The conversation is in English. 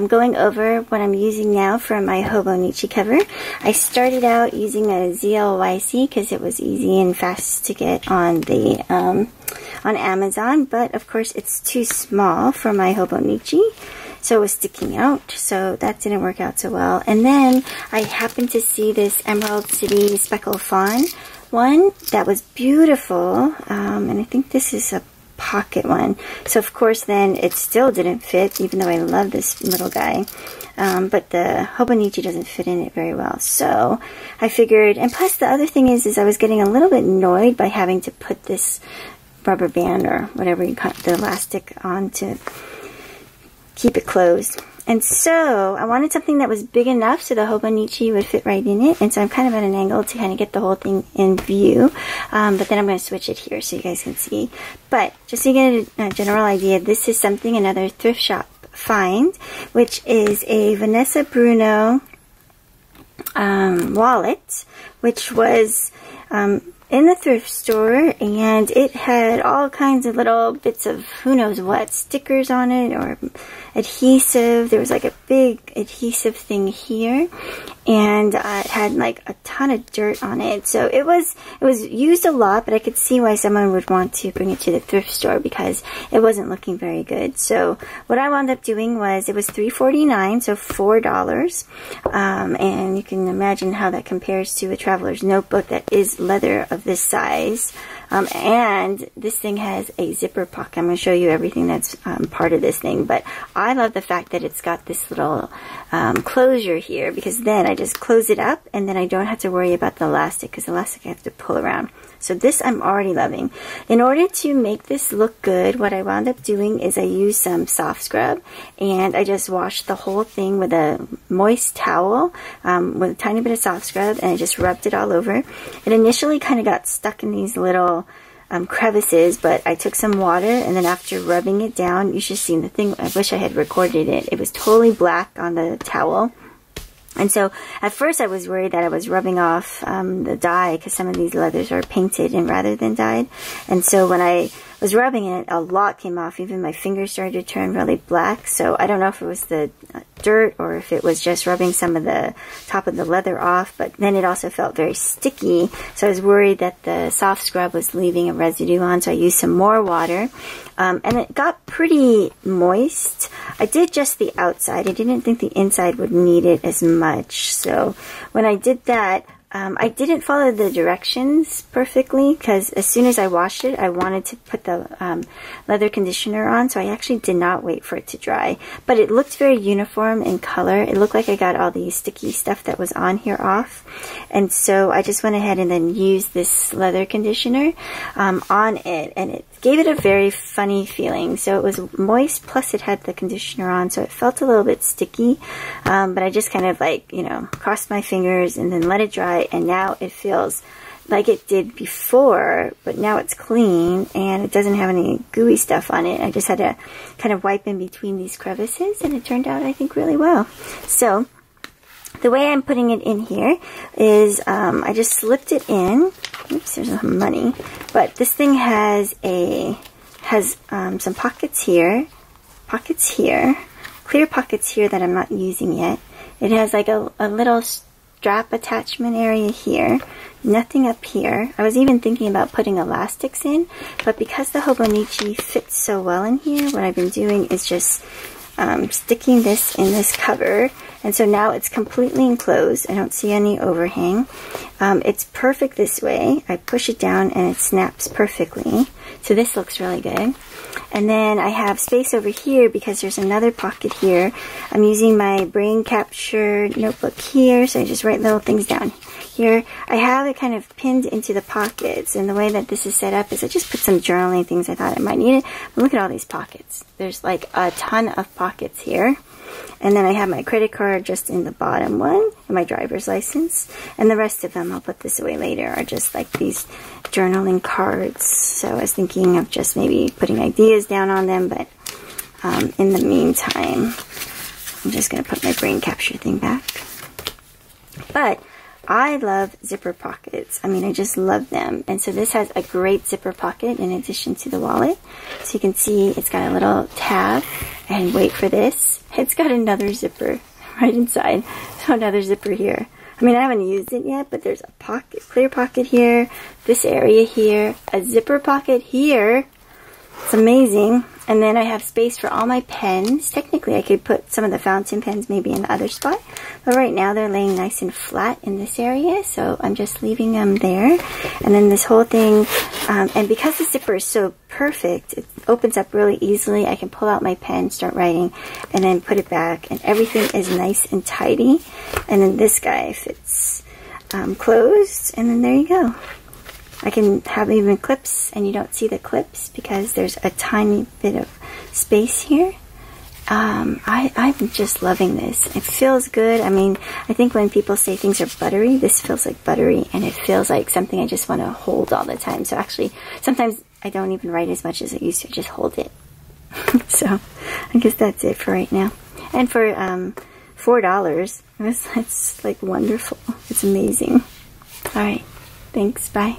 going over what I'm using now for my Hobonichi cover. I started out using a ZLYC because it was easy and fast to get on the on Amazon, but of course it's too small for my Hobonichi, so it was sticking out, so that didn't work out so well. And then I happened to see this Emerald City Speckle Fawn one that was beautiful, and I think this is a pocket one, so of course then it still didn't fit, even though I love this little guy, but the Hobonichi doesn't fit in it very well. So I figured, and plus the other thing is I was getting a little bit annoyed by having to put this rubber band or whatever you cut the elastic on to keep it closed. And so I wanted something that was big enough so the Hobonichi would fit right in it. And so I'm kind of at an angle to kind of get the whole thing in view. But then I'm going to switch it here so you guys can see. But just to get a general idea, this is something another thrift shop find, which is a Vanessa Bruno wallet, which was in the thrift store, and it had all kinds of little bits of who knows what, stickers on it or adhesive. There was like a big adhesive thing here, and it had like a ton of dirt on it. So it was used a lot, but I could see why someone would want to bring it to the thrift store because it wasn't looking very good. So what I wound up doing was, it was $3.49, so $4, and you can imagine how that compares to a traveler's notebook that is leather of this size. And this thing has a zipper pocket. I'm going to show you everything that's part of this thing, but I love the fact that it's got this little closure here, because then I just close it up and then I don't have to worry about the elastic, because the elastic I have to pull around. So this I'm already loving. In order to make this look good, what I wound up doing is I used some soft scrub, and I just washed the whole thing with a moist towel with a tiny bit of soft scrub, and I just rubbed it all over. It initially kind of got stuck in these little crevices, but I took some water, and then after rubbing it down, you should see the thing. I wish I had recorded it. It was totally black on the towel. And so at first I was worried that I was rubbing off the dye, because some of these leathers are painted and rather than dyed. And so when I was rubbing it, a lot came off. Even my fingers started to turn really black. So I don't know if it was the dirt or if it was just rubbing some of the top of the leather off, but then it also felt very sticky. So I was worried that the soft scrub was leaving a residue on, so I used some more water. And it got pretty moist. I did just the outside. I didn't think the inside would need it as much. So when I did that, I didn't follow the directions perfectly, because as soon as I washed it, I wanted to put the leather conditioner on, so I actually did not wait for it to dry. But it looked very uniform in color. It looked like I got all the sticky stuff that was on here off. And so I just went ahead and then used this leather conditioner on it, and it gave it a very funny feeling. So it was moist, plus it had the conditioner on, so it felt a little bit sticky. But I just kind of like, you know, crossed my fingers and then let it dry, and now it feels like it did before, but now it's clean and it doesn't have any gooey stuff on it. I just had to kind of wipe in between these crevices, and it turned out, I think, really well. So the way I'm putting it in here is I just slipped it in. Oops, there's some money. But this thing has some pockets here, clear pockets here that I'm not using yet. It has like a little strap attachment area here, nothing up here. I was even thinking about putting elastics in, but because the Hobonichi fits so well in here, what I've been doing is just sticking this in this cover, and so now it's completely enclosed. I don't see any overhang. It's perfect this way. I push it down and it snaps perfectly, so this looks really good. And then I have space over here because there's another pocket here. I'm using my brain capture notebook here, so I just write little things down here. I have it kind of pinned into the pockets, and the way that this is set up is I just put some journaling things I thought I might need it. But look at all these pockets. There's like a ton of pockets here. And then I have my credit card just in the bottom one, and my driver's license. And the rest of them, I'll put this away later, are just like these journaling cards. So I was thinking of just maybe putting ideas down on them, but in the meantime, I'm just going to put my brain capture thing back. But I love zipper pockets. I mean, I just love them. And so this has a great zipper pocket in addition to the wallet. So you can see it's got a little tab, and wait for this, it's got another zipper right inside. So another zipper here. I mean, I haven't used it yet, but there's a pocket, clear pocket here, this area here, a zipper pocket here. It's amazing. And then I have space for all my pens. Technically, I could put some of the fountain pens maybe in the other spot, but right now they're laying nice and flat in this area, so I'm just leaving them there. And then this whole thing, and because the zipper is so perfect, it opens up really easily. I can pull out my pen, start writing, and then put it back, and everything is nice and tidy. And then this guy fits closed, and then there you go. I can have even clips, and you don't see the clips because there's a tiny bit of space here. I'm just loving this. It feels good. I mean, I think when people say things are buttery, this feels like buttery, and it feels like something I just want to hold all the time. So actually, sometimes I don't even write as much as I used to, just hold it. So I guess that's it for right now. And for $4, it's like wonderful. It's amazing. All right. Thanks. Bye.